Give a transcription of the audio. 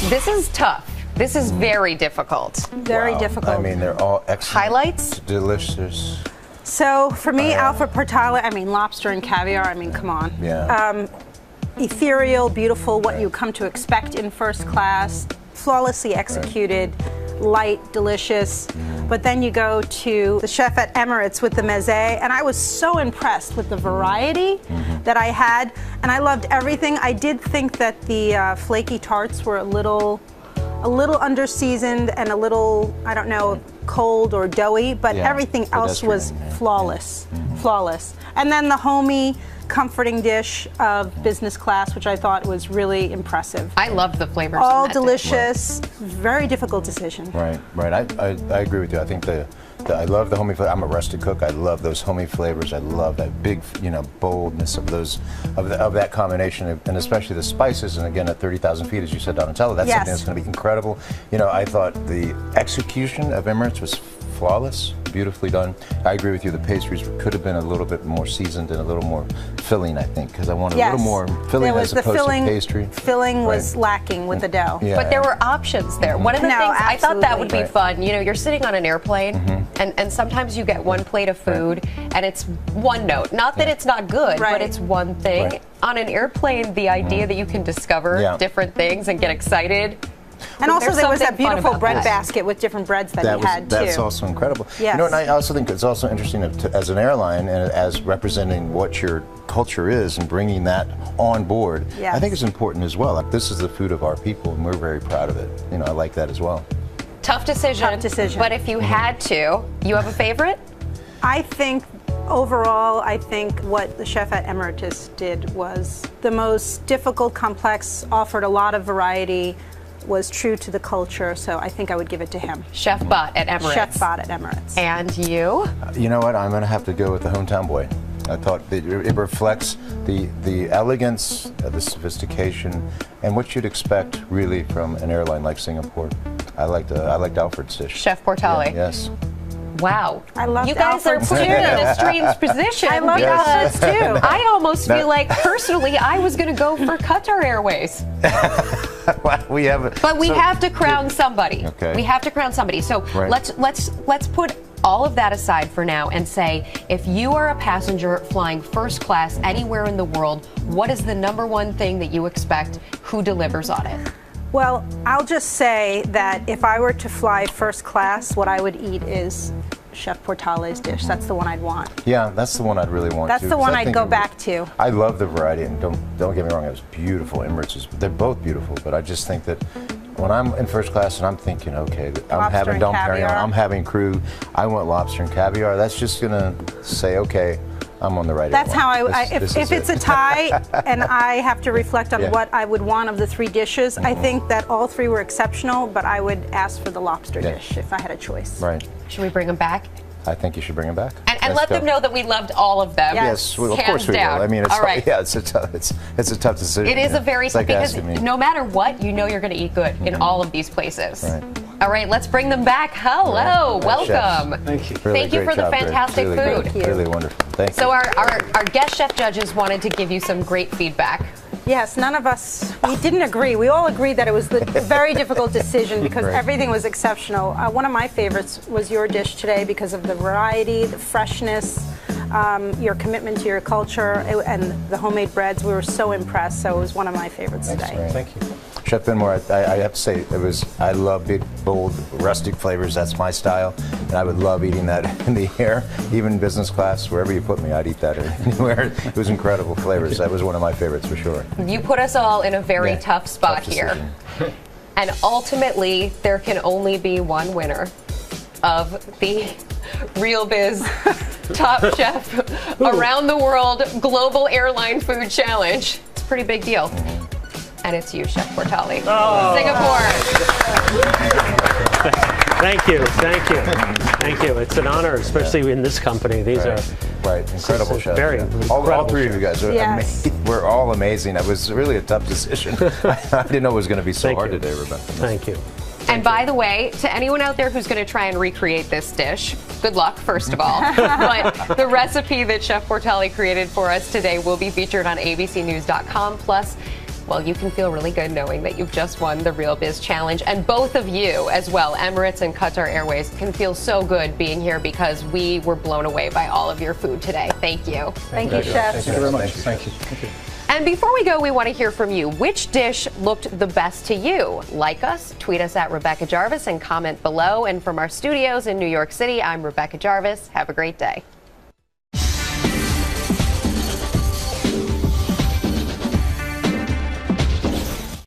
This is tough. This is very difficult. Very difficult. I mean, they're all excellent. Highlights? Delicious. So for me, Alfred Portale, I mean, lobster and caviar, I mean, come on. Yeah. Ethereal, beautiful, what you come to expect in first class, flawlessly executed, light, delicious. But then you go to the chef at Emirates with the meze, and I was so impressed with the variety that I had, and I loved everything. I did think that the flaky tarts were a little under-seasoned and a little, I don't know, cold or doughy, but everything else was flawless, flawless. And then the homey, comforting dish of business class, which I thought was really impressive. I love the flavors. All in that delicious, very difficult decision. Right. I agree with you. I think I love the homey flavor. I'm a rustic cook. I love those homey flavors. I love that big, boldness of those, of that combination, and especially the spices. And again, at 30,000 feet, as you said, Donatella, that's something that's going to be incredible. I thought the execution of Emirates was flawless, beautifully done. I agree with you. The pastries could have been a little bit more seasoned and a little more filling, I think, because I wanted a little more filling as opposed to pastry. Filling was lacking with the dough. Yeah. But there were options there. One of the things I thought that would be fun, you're sitting on an airplane and sometimes you get one plate of food and it's one note. Not that it's not good, but it's one thing. On an airplane, the idea that you can discover different things and get excited. And also there was that beautiful bread basket with different breads that he had too. That's also incredible. Yes. And I also think it's also interesting as an airline and as representing what your culture is and bringing that on board. Yes. I think it's important as well. Like, this is the food of our people and we're very proud of it. I like that as well. Tough decision. Tough decision. But if you had to, you have a favorite? I think overall, what the chef at Emirates did was the most difficult, complex, offered a lot of variety, was true to the culture, so I think I would give it to him. Chef Bot at Emirates. Chef Bot at Emirates. And you? You know what? I'm going to have to go with the hometown boy. I thought it reflects the elegance, the sophistication, and what you'd expect really from an airline like Singapore. I liked Alfred's dish. Chef Portale. Yes. Wow. I love you guys are put in a strange position. I love Alfred's too. I almost feel like personally I was going to go for Qatar Airways. We have to crown somebody. Okay. We have to crown somebody. So let's put all of that aside for now and say, if you are a passenger flying first class anywhere in the world, what is the #1 thing that you expect? Who delivers on it? Well, I'll just say that if I were to fly first class, what I would eat is Chef Portale's dish. That's the one I'd want. Yeah, that's the one I'd really want. That's the one I'd go back to. I love the variety, and don't get me wrong, it was beautiful. Emirates, they're both beautiful, but I just think that when I'm in first class and I'm thinking, okay, I'm having Dom Perignon, I'm having crew, I want lobster and caviar. That's just gonna say, okay, I'm on the right. That's how if it's a tie and I have to reflect on what I would want of the 3 dishes, I think that all 3 were exceptional, but I would ask for the lobster dish if I had a choice. Right. Should we bring them back? I think you should bring them back. And let them know that we loved all of them. Yes, well, of course we will. I mean, it's a tough decision. It is a very tough, because no matter what, you're going to eat good in all of these places. Right. All right, let's bring them back. Hello, welcome. Chefs. Thank you. Thank you for the fantastic food. Thank you. Really wonderful. Thank you. So our guest chef judges wanted to give you some great feedback. Yes, none of us, we didn't agree. We all agreed that it was a very difficult decision because everything was exceptional. One of my favorites was your dish today because of the variety, the freshness, your commitment to your culture, and the homemade breads. We were so impressed, so it was one of my favorites today. Thank you. Chef Benmore, I have to say, I love big, bold, rustic flavors. That's my style, and I would love eating that in the air, even business class, wherever you put me, I'd eat that anywhere. It was incredible flavors. That was one of my favorites for sure. You put us all in a very tough spot here. And ultimately, there can only be one winner of the Real Biz Top Chef Around the World Global Airline Food Challenge. It's a pretty big deal. And it's you, Chef Portale. Singapore. Thank you. Thank you. It's an honor, especially in this company. These are incredible chefs. Very all 3 of you guys are amazing. We're all amazing. It was really a tough decision. I didn't know it was going to be so hard today, Rebecca. Thank you. And by the way, to anyone out there who's going to try and recreate this dish, good luck, first of all. But the recipe that Chef Portale created for us today will be featured on abcnews.com. Plus, well, you can feel really good knowing that you've just won the Real Biz Challenge. And both of you as well, Emirates and Qatar Airways, can feel so good being here because we were blown away by all of your food today. Thank you. Thank you, Chef. Thank you very much. Thank you. And before we go, we want to hear from you. Which dish looked the best to you? Like us, tweet us at Rebecca Jarvis and comment below. And from our studios in New York City, I'm Rebecca Jarvis. Have a great day.